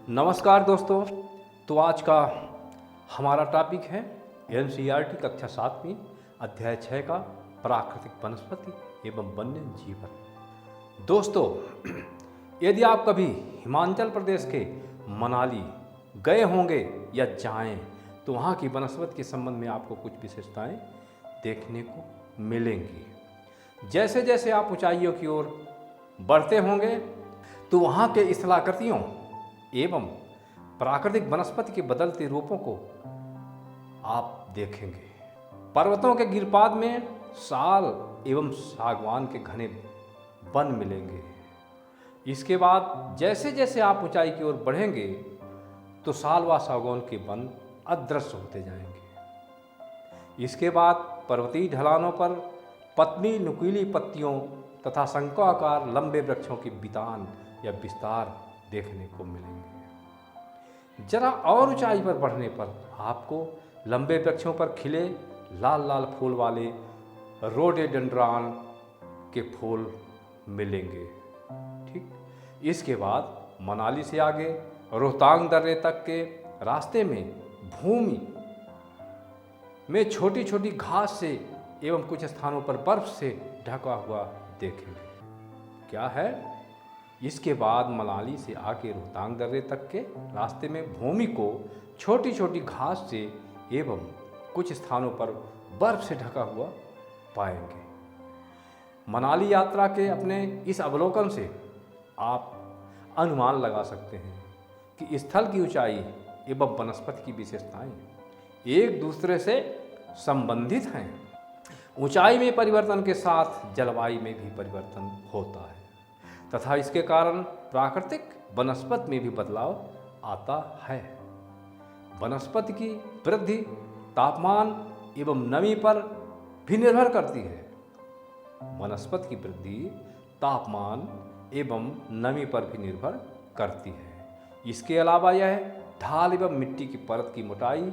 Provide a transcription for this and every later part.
नमस्कार दोस्तों। तो आज का हमारा टॉपिक है एनसीईआरटी कक्षा 7वीं अध्याय 6 का प्राकृतिक वनस्पति एवं वन्य जीवन। दोस्तों, यदि आप कभी हिमाचल प्रदेश के मनाली गए होंगे या जाएं तो वहाँ की वनस्पति के संबंध में आपको कुछ विशेषताएं देखने को मिलेंगी। जैसे जैसे आप ऊंचाइयों की ओर बढ़ते होंगे तो वहाँ के स्थलाकृतियों एवं प्राकृतिक वनस्पति के बदलते रूपों को आप देखेंगे। पर्वतों के गिरपाद में साल एवं सागवान के घने वन मिलेंगे। इसके बाद जैसे जैसे आप ऊंचाई की ओर बढ़ेंगे तो साल व सागवान के वन अदृश्य होते जाएंगे। इसके बाद पर्वतीय ढलानों पर पतली नुकीली पत्तियों तथा शंक्वाकार लंबे वृक्षों के वितान या विस्तार देखने को मिलेंगे। जरा और ऊंचाई पर बढ़ने पर आपको लंबे वृक्षों पर खिले लाल लाल फूल वाले रोडेडेंड्रॉन के फूल मिलेंगे। ठीक, इसके बाद मनाली से आगे रोहतांग दर्रे तक के रास्ते में भूमि में छोटी छोटी घास से एवं कुछ स्थानों पर बर्फ से ढका हुआ देखेंगे। क्या है? इसके बाद मनाली से आके रोहतांग दर्रे तक के रास्ते में भूमि को छोटी छोटी घास से एवं कुछ स्थानों पर बर्फ से ढका हुआ पाएंगे। मनाली यात्रा के अपने इस अवलोकन से आप अनुमान लगा सकते हैं कि स्थल की ऊंचाई एवं वनस्पति की विशेषताएं एक दूसरे से संबंधित हैं। ऊंचाई में परिवर्तन के साथ जलवायु में भी परिवर्तन होता है तथा इसके कारण प्राकृतिक वनस्पति में भी बदलाव आता है। वनस्पति की वृद्धि तापमान एवं नमी पर भी निर्भर करती है। वनस्पति की वृद्धि तापमान एवं नमी पर भी निर्भर करती है। इसके अलावा यह ढाल एवं मिट्टी की परत की मोटाई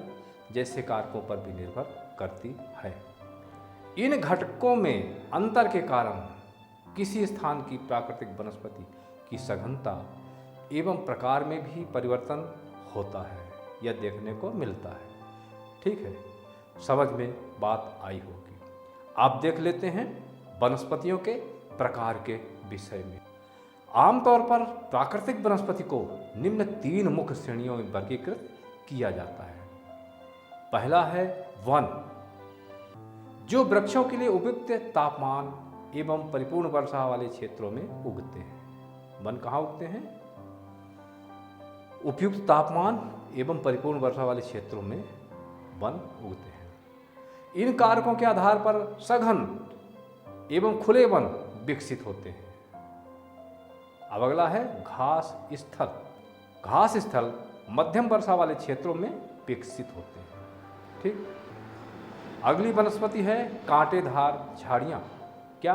जैसे कारकों पर भी निर्भर करती है। इन घटकों में अंतर के कारण किसी स्थान की प्राकृतिक वनस्पति की सघनता एवं प्रकार में भी परिवर्तन होता है, यह देखने को मिलता है। ठीक है, समझ में बात आई होगी। आप देख लेते हैं वनस्पतियों के प्रकार के विषय में। आमतौर पर प्राकृतिक वनस्पति को निम्न 3 मुख्य श्रेणियों में वर्गीकृत किया जाता है। पहला है वन, जो वृक्षों के लिए उपयुक्त तापमान एवं परिपूर्ण वर्षा वाले क्षेत्रों में उगते हैं। वन कहाँ उगते हैं? उपयुक्त तापमान एवं परिपूर्ण वर्षा वाले क्षेत्रों में वन उगते हैं। इन कारकों के आधार पर सघन एवं खुले वन विकसित होते हैं। अब अगला है घास स्थल। घास स्थल मध्यम वर्षा वाले क्षेत्रों में विकसित होते हैं। ठीक, अगली वनस्पति है कांटेदार झाड़ियाँ। क्या?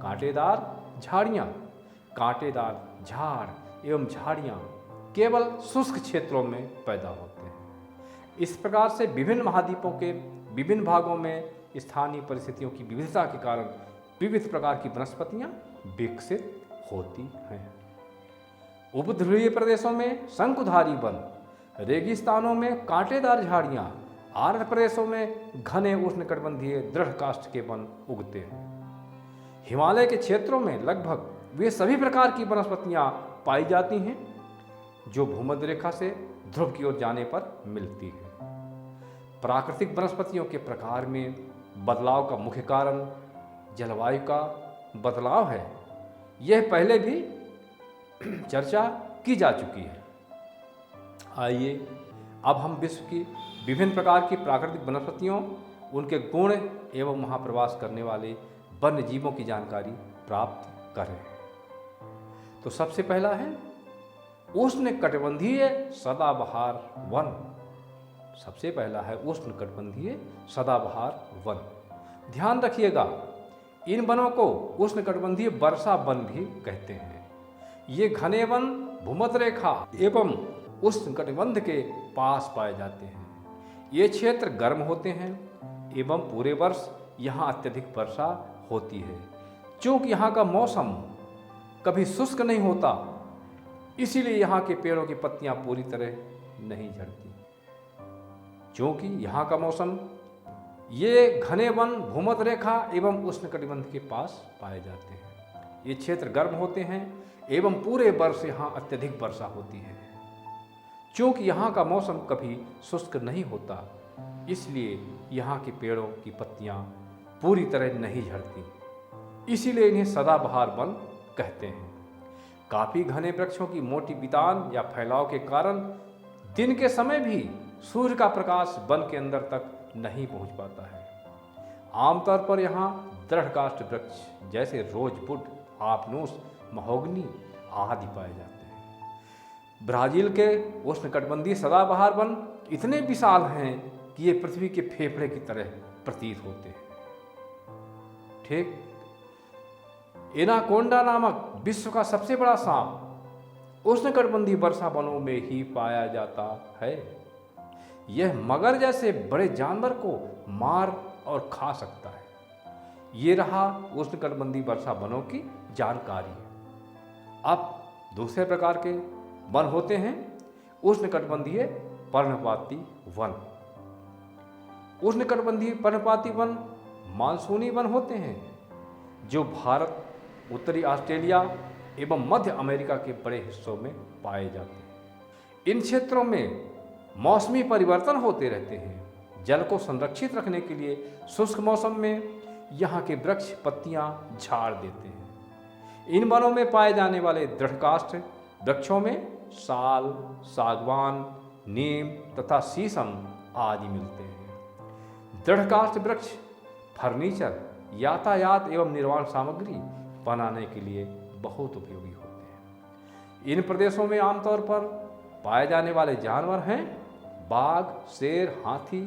कांटेदार झाड़ियाँ। कांटेदार झाड़ एवं झाड़ियाँ केवल शुष्क क्षेत्रों में पैदा होते हैं। इस प्रकार से विभिन्न महाद्वीपों के विभिन्न भागों में स्थानीय परिस्थितियों की विविधता के कारण विविध प्रकार की वनस्पतियाँ विकसित होती हैं। उपध्रुवीय प्रदेशों में शंकुधारी वन, रेगिस्तानों में कांटेदार झाड़ियाँ, आर्द्र प्रदेशों में घने उष्णकटिबंधीय दृढ़ काष्ठ के वन उगते हैं। हिमालय के क्षेत्रों में लगभग वे सभी प्रकार की वनस्पतियाँ पाई जाती हैं जो भूमध्य रेखा से ध्रुव की ओर जाने पर मिलती है। प्राकृतिक वनस्पतियों के प्रकार में बदलाव का मुख्य कारण जलवायु का बदलाव है। यह पहले भी चर्चा की जा चुकी है। आइए अब हम विश्व की विभिन्न प्रकार की प्राकृतिक वनस्पतियों, उनके गुण एवं वहाँ प्रवास करने वाले वन्य जीवों की जानकारी प्राप्त करें। तो सबसे पहला है उष्णकटिबंधीय सदाबहार वन। सबसे पहला है उष्णकटिबंधीय सदाबहार वन। ध्यान रखिएगा, इन वनों को उष्णकटिबंधीय वर्षा वन भी कहते हैं। ये घने वन भूमध्य रेखा एवं उष्णकटिबंध के पास पाए जाते हैं। ये क्षेत्र गर्म होते हैं एवं पूरे वर्ष यहाँ अत्यधिक वर्षा होती है। चूँकि यहाँ का मौसम कभी शुष्क नहीं होता इसीलिए यहाँ के पेड़ों की पत्तियाँ पूरी तरह नहीं झड़ती। क्योंकि यहाँ का मौसम, ये घने वन भूमध्य रेखा एवं उष्णकटिबंध के पास पाए जाते हैं। ये क्षेत्र गर्म होते हैं एवं पूरे वर्ष यहाँ अत्यधिक वर्षा होती है। क्योंकि यहाँ का मौसम कभी शुष्क नहीं होता, इसलिए यहाँ के पेड़ों की पत्तियाँ पूरी तरह नहीं झड़ती। इसीलिए इन्हें सदाबहार वन कहते हैं। काफ़ी घने वृक्षों की मोटी बितान या फैलाव के कारण दिन के समय भी सूर्य का प्रकाश वन के अंदर तक नहीं पहुंच पाता है। आमतौर पर यहाँ दृढ़काष्ठ वृक्ष जैसे रोजवुड, आपनूस, महोगनी आदि पाए जाते हैं। ब्राजील के उष्णकटिबंधीय सदाबहार वन इतने विशाल हैं कि ये पृथ्वी के फेफड़े की तरह प्रतीत होते हैं। ठीक, एनाकोंडा नामक विश्व का सबसे बड़ा सांप उष्णकटिबंधीय वर्षा वनों में ही पाया जाता है। यह मगर जैसे बड़े जानवर को मार और खा सकता है। ये रहा उष्णकटिबंधीय वर्षा वनों की जानकारी। अब दूसरे प्रकार के वन होते हैं उष्णकटिबंधीय पर्णपाती वन। उष्णकटिबंधीय पर्णपाती वन मानसूनी वन होते हैं जो भारत, उत्तरी ऑस्ट्रेलिया एवं मध्य अमेरिका के बड़े हिस्सों में पाए जाते हैं। इन क्षेत्रों में मौसमी परिवर्तन होते रहते हैं। जल को संरक्षित रखने के लिए शुष्क मौसम में यहाँ के वृक्ष पत्तियाँ झाड़ देते हैं। इन वनों में पाए जाने वाले दृढ़काष्ठ वृक्षों में साल, सागवान, नीम तथा शीशम आदि मिलते हैं। दृढ़काष्ठ वृक्ष फर्नीचर, यातायात एवं निर्माण सामग्री बनाने के लिए बहुत उपयोगी होते हैं। इन प्रदेशों में आमतौर पर पाए जाने वाले जानवर हैं बाघ, शेर, हाथी,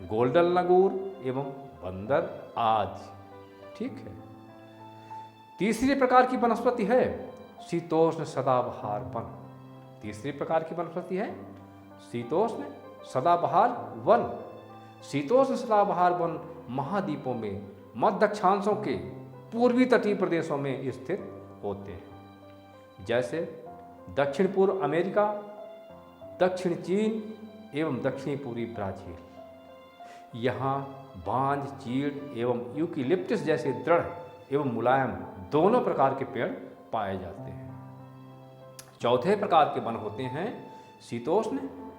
गोल्डन लंगूर एवं बंदर आदि। ठीक है। तीसरी प्रकार की वनस्पति है शीतोष्ण सदाबहार वन। तीसरी प्रकार की वनस्पति है शीतोष्ण सदाबहार वन। शीतोष्ण सदाबहार वन महाद्वीपों में मध्य दक्षांशों के पूर्वी तटीय प्रदेशों में स्थित होते हैं, जैसे दक्षिण पूर्व अमेरिका, दक्षिण चीन एवं दक्षिणी पूर्वी ब्राजील। यहाँ बांज, चीड़ एवं यूकेलिप्टस जैसे दृढ़ एवं मुलायम दोनों प्रकार के पेड़ पाए जाते हैं। चौथे प्रकार के वन होते हैं शीतोष्ण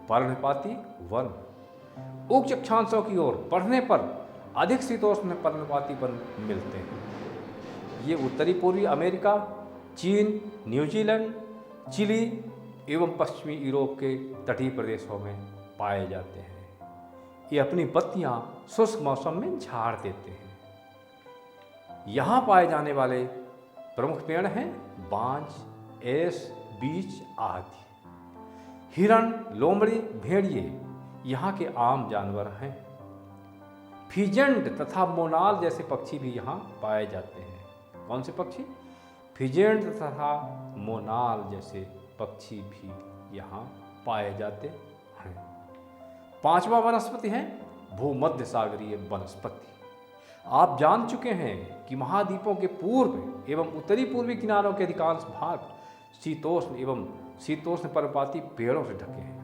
पर्णपाती वन। उच्च अक्षांशों की ओर बढ़ने पर अधिक शीतोष्ण पर्णपाती वन मिलते हैं। ये उत्तरी पूर्वी अमेरिका, चीन, न्यूजीलैंड, चिली एवं पश्चिमी यूरोप के तटीय प्रदेशों में पाए जाते हैं। ये अपनी पत्तियां शुष्क मौसम में झाड़ देते हैं। यहाँ पाए जाने वाले प्रमुख पेड़ हैं बांज, एस, बीच आदि। हिरण, लोमड़ी, भेड़िए यहाँ के आम जानवर हैं। फिजेंट तथा मोनाल जैसे पक्षी भी यहाँ पाए जाते हैं। कौन से पक्षी? फिजेंट तथा मोनाल जैसे पक्षी भी यहाँ पाए जाते हैं। पांचवा वनस्पति है भूमध्य सागरीय वनस्पति। आप जान चुके हैं कि महाद्वीपों के पूर्व एवं उत्तरी पूर्वी किनारों के अधिकांश भाग शीतोष्ण एवं शीतोष्ण पर्णपाती पेड़ों से ढके हैं।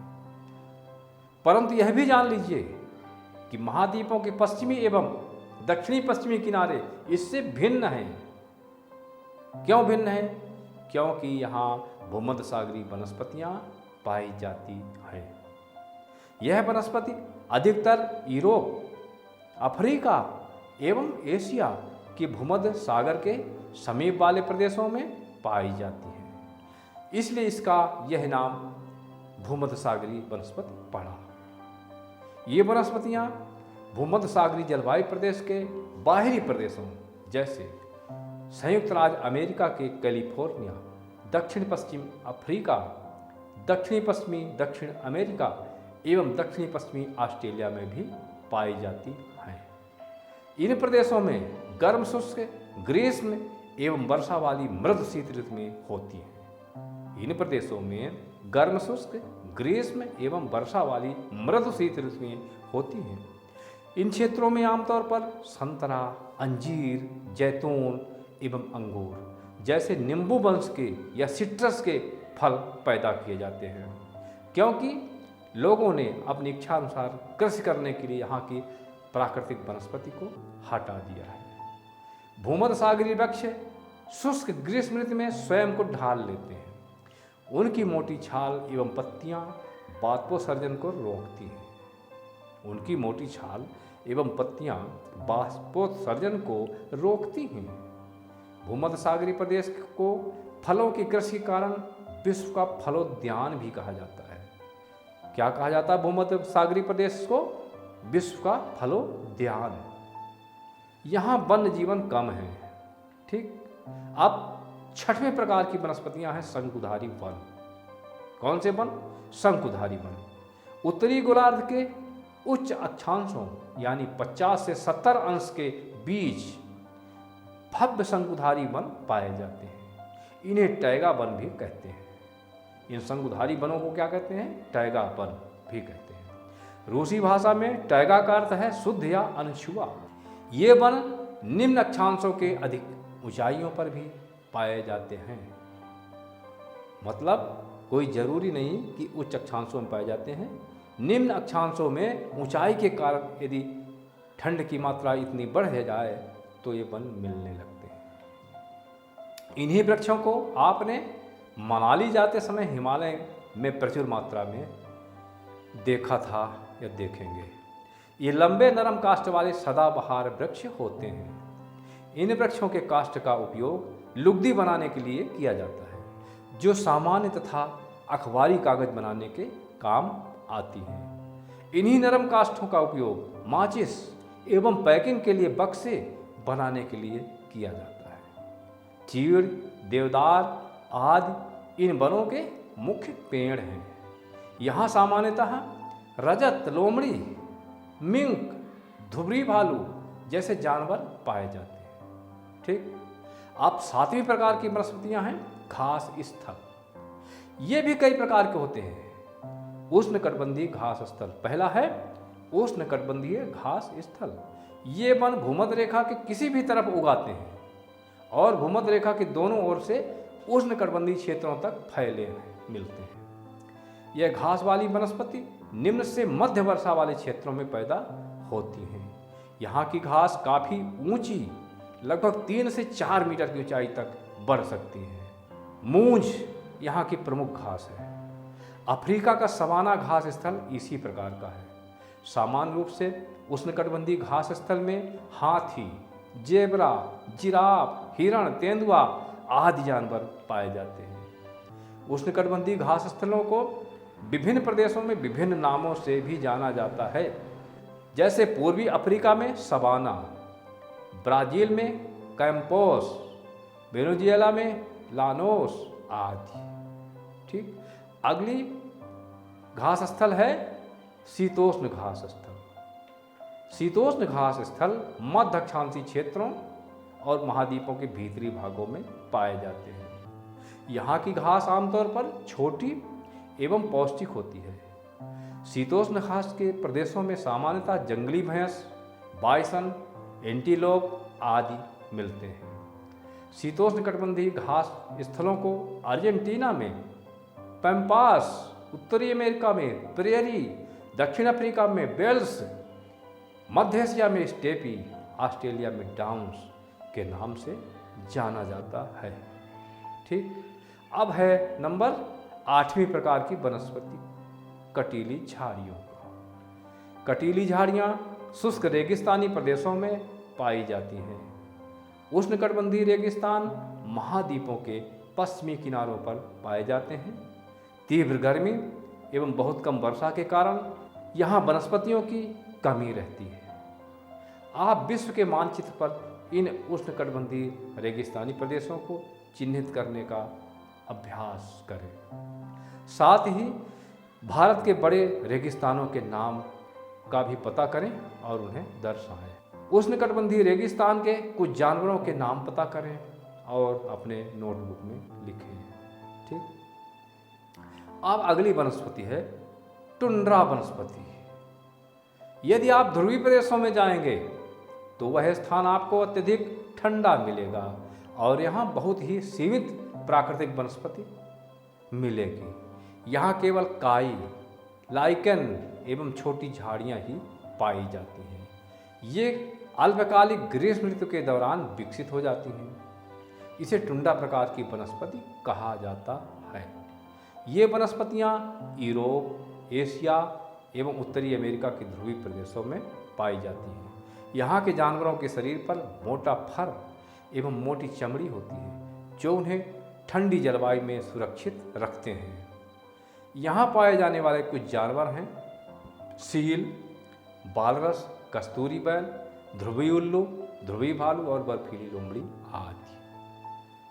परंतु यह भी जान लीजिए कि महाद्वीपों के पश्चिमी एवं दक्षिणी पश्चिमी किनारे इससे भिन्न हैं। क्यों भिन्न है? क्योंकि यहाँ भूमध्य सागरीय वनस्पतियाँ पाई जाती हैं। यह वनस्पति अधिकतर यूरोप, अफ्रीका एवं एशिया के भूमध्य सागर के समीप वाले प्रदेशों में पाई जाती है। इसलिए इसका यह नाम भूमध्य सागरीय वनस्पति पड़ा। ये वनस्पतियाँ भूमध्य सागरीय जलवायु प्रदेश के बाहरी प्रदेशों जैसे संयुक्त राज्य अमेरिका के कैलिफोर्निया, दक्षिण पश्चिम अफ्रीका, दक्षिणी पश्चिमी दक्षिण अमेरिका एवं दक्षिणी पश्चिमी ऑस्ट्रेलिया में भी पाई जाती हैं। इन प्रदेशों में गर्म शुष्क, ग्रीष्म एवं वर्षा वाली मृद शीत ऋतु में होती है। इन प्रदेशों में गर्म शुष्क, ग्रीष्म एवं वर्षा वाली मृद शीत ऋतु में होती हैं। इन क्षेत्रों में आमतौर पर संतरा, अंजीर, जैतून एवं अंगूर जैसे नींबू वंश के या सिट्रस के फल पैदा किए जाते हैं, क्योंकि लोगों ने अपनी इच्छा अनुसार कृषि करने के लिए यहाँ की प्राकृतिक वनस्पति को हटा दिया है। भूमध्य सागरीय वृक्ष शुष्क ग्रीष्म ऋतु में स्वयं को ढाल लेते हैं। उनकी मोटी छाल एवं पत्तियां बाष्पोत्सर्जन को रोकती हैं। उनकी मोटी छाल एवं पत्तियां बाष्पोत्सर्जन को रोकती हैं। भूमध्य सागरीय प्रदेश को फलों की कृषि के कारण विश्व का फलोद्यान भी कहा जाता है। क्या कहा जाता है भूमध्य सागरीय प्रदेश को? विश्व का फलोद्यान। यहाँ वन्य जीवन कम है। ठीक। अब छठवें प्रकार की वनस्पतियां हैं शंकुधारी वन। कौन से वन? शंकुधारी वन। उत्तरी गोलार्ध के उच्च अक्षांशों यानी 50 से 70 अंश के बीच भव्य शंकुधारी वन पाए जाते हैं। इन्हें टैगा वन भी कहते हैं। इन शंकुधारी वनों को क्या कहते हैं? टैगा वन भी कहते हैं। रूसी भाषा में टैगा का अर्थ है शुद्ध या अनछुआ। ये वन निम्न अक्षांशों के अधिक ऊंचाइयों पर भी पाए जाते हैं। मतलब कोई जरूरी नहीं कि उच्च अक्षांशों में पाए जाते हैं। निम्न अक्षांशों में ऊंचाई के कारण यदि ठंड की मात्रा इतनी बढ़ जाए तो ये वन मिलने लगते हैं। इन्हीं वृक्षों को आपने मनाली जाते समय हिमालय में प्रचुर मात्रा में देखा था या देखेंगे। ये लंबे नरम काष्ठ वाले सदाबहार वृक्ष होते हैं। इन वृक्षों के काष्ठ का उपयोग लुगदी बनाने के लिए किया जाता है, जो सामान्य तथा अखबारी कागज बनाने के काम आती हैं। इन्हीं नरम काष्ठों का उपयोग माचिस एवं पैकिंग के लिए बक्से बनाने के लिए किया जाता है। चीड़, देवदार आदि इन वनों के मुख्य पेड़ हैं। यहाँ सामान्यतः रजत, लोमड़ी, मिंक, धुबरी भालू जैसे जानवर पाए जाते हैं। ठीक। अब सातवीं प्रकार की वनस्पतियां हैं घास स्थल। ये भी कई प्रकार के होते हैं। उष्णकटिबंधीय घास स्थल पहला है उष्णकटिबंधीय घास स्थल। ये वन भूमध्य रेखा के किसी भी तरफ उगाते हैं और भूमध्य रेखा के दोनों ओर से उष्णकटिबंधीय क्षेत्रों तक फैले मिलते हैं। यह घास वाली वनस्पति निम्न से मध्य वर्षा वाले क्षेत्रों में पैदा होती हैं। यहाँ की घास काफ़ी ऊंची, लगभग 3 से 4 मीटर की ऊंचाई तक बढ़ सकती है। मूंज यहाँ की प्रमुख घास है। अफ्रीका का सवाना घास स्थल इसी प्रकार का है। सामान्य रूप से उष्णकटिबंधीय घास स्थल में हाथी, जेबरा, जिराफ, हिरण, तेंदुआ आदि जानवर पाए जाते हैं। उष्णकटिबंधीय घास स्थलों को विभिन्न प्रदेशों में विभिन्न नामों से भी जाना जाता है, जैसे पूर्वी अफ्रीका में सवाना, ब्राज़ील में कैंपोस, वेनेजुएला में लानोस आदि। ठीक। अगली घास स्थल है शीतोष्ण घास स्थल। शीतोष्ण घास स्थल मध्य अक्षांशीय क्षेत्रों और महाद्वीपों के भीतरी भागों में पाए जाते हैं। यहाँ की घास आमतौर पर छोटी एवं पौष्टिक होती है। शीतोष्ण घास के प्रदेशों में सामान्यतः जंगली भैंस, बाइसन, एंटीलोप आदि मिलते हैं। शीतोष्णकटिबंधीय घास स्थलों को अर्जेंटीना में पैम्पास, उत्तरी अमेरिका में प्रेरी, दक्षिण अफ्रीका में बेल्स, मध्य एशिया में स्टेपी, ऑस्ट्रेलिया में डाउन्स के नाम से जाना जाता है। ठीक। अब है नंबर 8वीं प्रकार की वनस्पति कटीली झाड़ियों का। कटीली झाड़ियाँ शुष्क रेगिस्तानी प्रदेशों में पाई जाती हैं। उष्णकटिबंधीय रेगिस्तान महाद्वीपों के पश्चिमी किनारों पर पाए जाते हैं। तीव्र गर्मी एवं बहुत कम वर्षा के कारण यहाँ वनस्पतियों की कमी रहती है। आप विश्व के मानचित्र पर इन उष्णकटिबंधीय रेगिस्तानी प्रदेशों को चिन्हित करने का अभ्यास करें। साथ ही भारत के बड़े रेगिस्तानों के नाम का भी पता करें और उन्हें दर्शाएं। उष्णकटिबंधीय रेगिस्तान के कुछ जानवरों के नाम पता करें और अपने नोटबुक में लिखें। ठीक। अब अगली वनस्पति है टुंड्रा वनस्पति। यदि आप ध्रुवीय प्रदेशों में जाएंगे तो वह स्थान आपको अत्यधिक ठंडा मिलेगा और यहाँ बहुत ही सीमित प्राकृतिक वनस्पति मिलेगी। यहाँ केवल काई, लाइकेन एवं छोटी झाड़ियाँ ही पाई जाती हैं। ये अल्पकालिक ग्रीष्म ऋतु के दौरान विकसित हो जाती हैं। इसे टुंडा प्रकार की वनस्पति कहा जाता है। ये वनस्पतियाँ यूरोप, एशिया एवं उत्तरी अमेरिका के ध्रुवीय प्रदेशों में पाई जाती हैं। यहाँ के जानवरों के शरीर पर मोटा फर एवं मोटी चमड़ी होती है जो उन्हें ठंडी जलवायु में सुरक्षित रखते हैं। यहाँ पाए जाने वाले कुछ जानवर हैं सील, बालरस, कस्तूरी बैल, ध्रुवीय उल्लू, ध्रुवीय भालू और बर्फीली लोमड़ी आदि।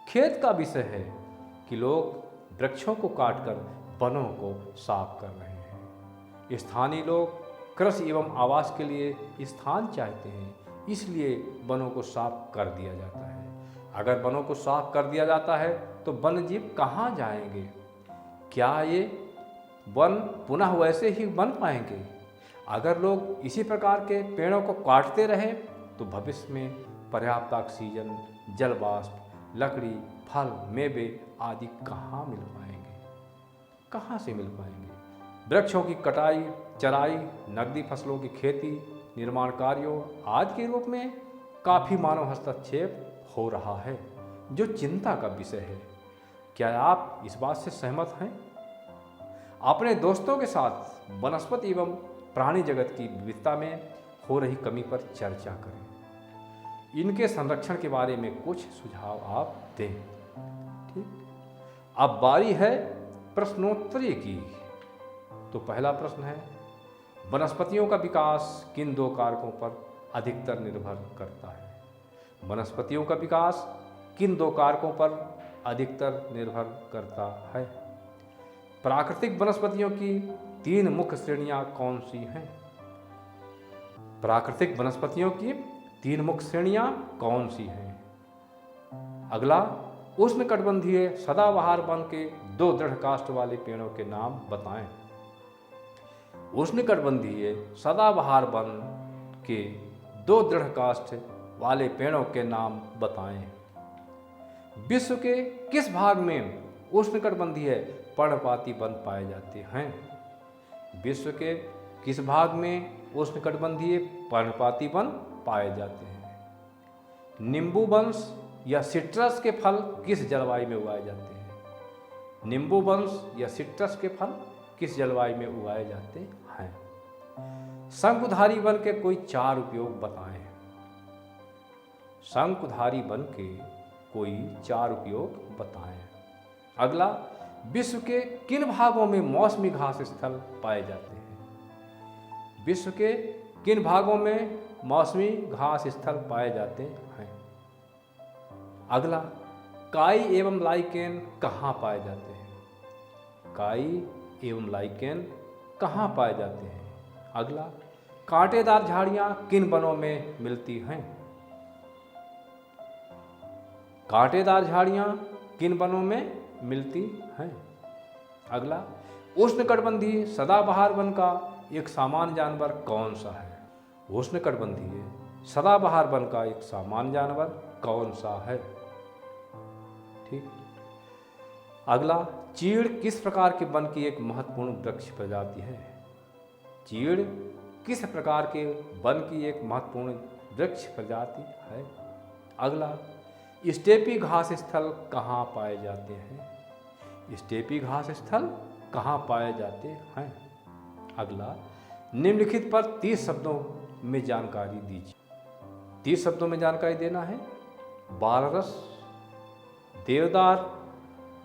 खेद का विषय है कि लोग वृक्षों को काटकर वनों को साफ कर रहे हैं। स्थानीय लोग कृषि एवं आवास के लिए स्थान चाहते हैं, इसलिए वनों को साफ कर दिया जाता है। अगर वनों को साफ कर दिया जाता है तो वन्यजीव कहाँ जाएंगे? क्या ये वन पुनः वैसे ही बन पाएंगे? अगर लोग इसी प्रकार के पेड़ों को काटते रहे तो भविष्य में पर्याप्त ऑक्सीजन, जल वाष्प, लकड़ी, फल, मेवे आदि कहाँ मिल पाएंगे? कहाँ से मिल पाएंगे? वृक्षों की कटाई, चराई, नकदी फसलों की खेती, निर्माण कार्यों आदि के रूप में काफ़ी मानव हस्तक्षेप हो रहा है, जो चिंता का विषय है। क्या आप इस बात से सहमत हैं? अपने दोस्तों के साथ वनस्पति एवं प्राणी जगत की विविधता में हो रही कमी पर चर्चा करें। इनके संरक्षण के बारे में कुछ सुझाव आप दें। ठीक, अब बारी है प्रश्नोत्तरी की। तो पहला प्रश्न है, वनस्पतियों का विकास किन दो कारकों पर अधिकतर निर्भर करता है? वनस्पतियों का विकास किन दो कारकों पर अधिकतर निर्भर करता है? प्राकृतिक वनस्पतियों की तीन मुख्य श्रेणियां कौन सी हैं? प्राकृतिक वनस्पतियों की तीन मुख्य श्रेणियां कौन सी हैं? अगला, उष्णकटिबंधीय सदाबहार वन के दो दृढ़ काष्ठ वाले पेड़ों के नाम बताएं। उष्णकटिबंधीय सदाबहार वन के दो दृढ़ काष्ठ वाले पेड़ों के नाम बताएं। विश्व के किस भाग में उष्णकटिबंधीय पर्णपाती वन पाए जाते हैं? विश्व के किस भाग में उष्णकटिबंधीय पर्णपाती वन पाए जाते हैं? नींबू वंश या सिट्रस के फल किस जलवायु में उगाए जाते हैं? नींबू वंश या सिट्रस के फल किस जलवायु में उगाए जाते हैं? शंकुधारी वन के कोई चार उपयोग बताएं। शंकुधारी वन के कोई चार उपयोग बताएं। अगला, विश्व के किन भागों में मौसमी घास स्थल पाए जाते हैं? विश्व के किन भागों में मौसमी घास स्थल पाए जाते हैं? अगला, काई एवं लाइकेन कहाँ पाए जाते हैं? काई एवं लाइकेन कहाँ पाए जाते हैं? अगला, कांटेदार झाड़ियाँ किन वनों में मिलती हैं? कांटेदार झाड़ियाँ किन वनों में मिलती हैं? अगला, उष्णकटिबंधीय सदाबहार वन का एक सामान्य जानवर कौन सा है? उष्णकटिबंधीय सदाबहार वन का एक सामान्य जानवर कौन सा है? ठीक। अगला, चीड़ किस प्रकार के वन की एक महत्वपूर्ण वृक्ष प्रजाति है? चीड़ किस प्रकार के वन की एक महत्वपूर्ण वृक्ष प्रजाति है? अगला, स्टेपी घास स्थल कहाँ पाए जाते हैं? स्टेपी घास स्थल कहाँ पाए जाते हैं? अगला, निम्नलिखित पर 30 शब्दों में जानकारी दीजिए। 30 शब्दों में जानकारी देना है। बालरस, देवदार,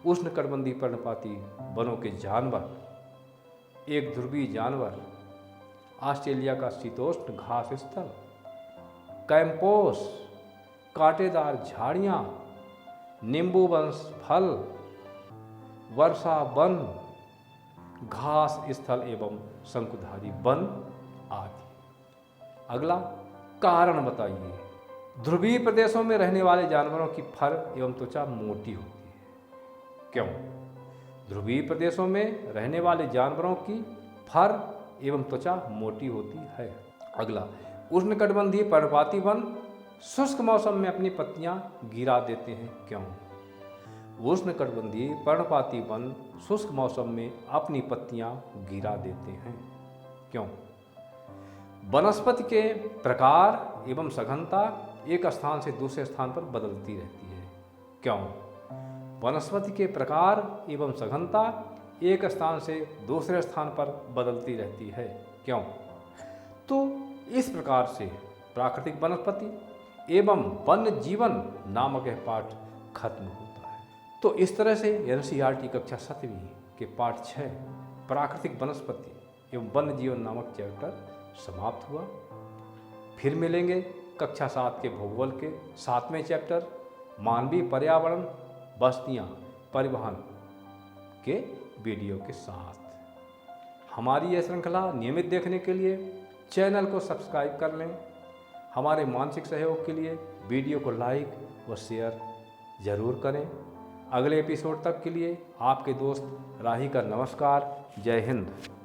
उष्णकटिबंधीय पर्णपाती वनों के जानवर, एक ध्रुवीय जानवर, ऑस्ट्रेलिया का शीतोष्ण घास स्थल, कैंपोस, कांटेदार झाड़ियाँ, नींबू वंश फल, वर्षा वन, घास स्थल एवं शंकुधारी वन आदि। अगला, कारण बताइए। ध्रुवीय प्रदेशों में रहने वाले जानवरों की फर एवं त्वचा मोटी होती है। क्यों? ध्रुवीय प्रदेशों में रहने वाले जानवरों की फर एवं त्वचा मोटी होती है। अगला, उष्णकटिबंधीय पर्णपाती वन शुष्क मौसम में अपनी पत्तियां गिरा देते हैं। क्यों? उष्णकटिबंधीय पर्णपाती वन शुष्क मौसम में अपनी पत्तियां गिरा देते हैं। क्यों? वनस्पति के प्रकार एवं सघनता एक स्थान से दूसरे स्थान पर बदलती रहती है। क्यों? वनस्पति के प्रकार एवं सघनता एक स्थान से दूसरे स्थान पर बदलती रहती है। क्यों? तो इस प्रकार से प्राकृतिक वनस्पति एवं वन्य जीवन नामक यह पाठ खत्म होता है। तो इस तरह से एनसीईआरटी कक्षा 7वीं के पाठ 6 प्राकृतिक वनस्पति एवं वन्य जीवन नामक चैप्टर समाप्त हुआ। फिर मिलेंगे कक्षा 7 के भूगोल के 7वें चैप्टर मानवीय पर्यावरण बस्तियां परिवहन के वीडियो के साथ। हमारी यह श्रृंखला नियमित देखने के लिए चैनल को सब्सक्राइब कर लें। हमारे मानसिक सहयोग के लिए वीडियो को लाइक व शेयर ज़रूर करें। अगले एपिसोड तक के लिए आपके दोस्त राही का नमस्कार। जय हिंद।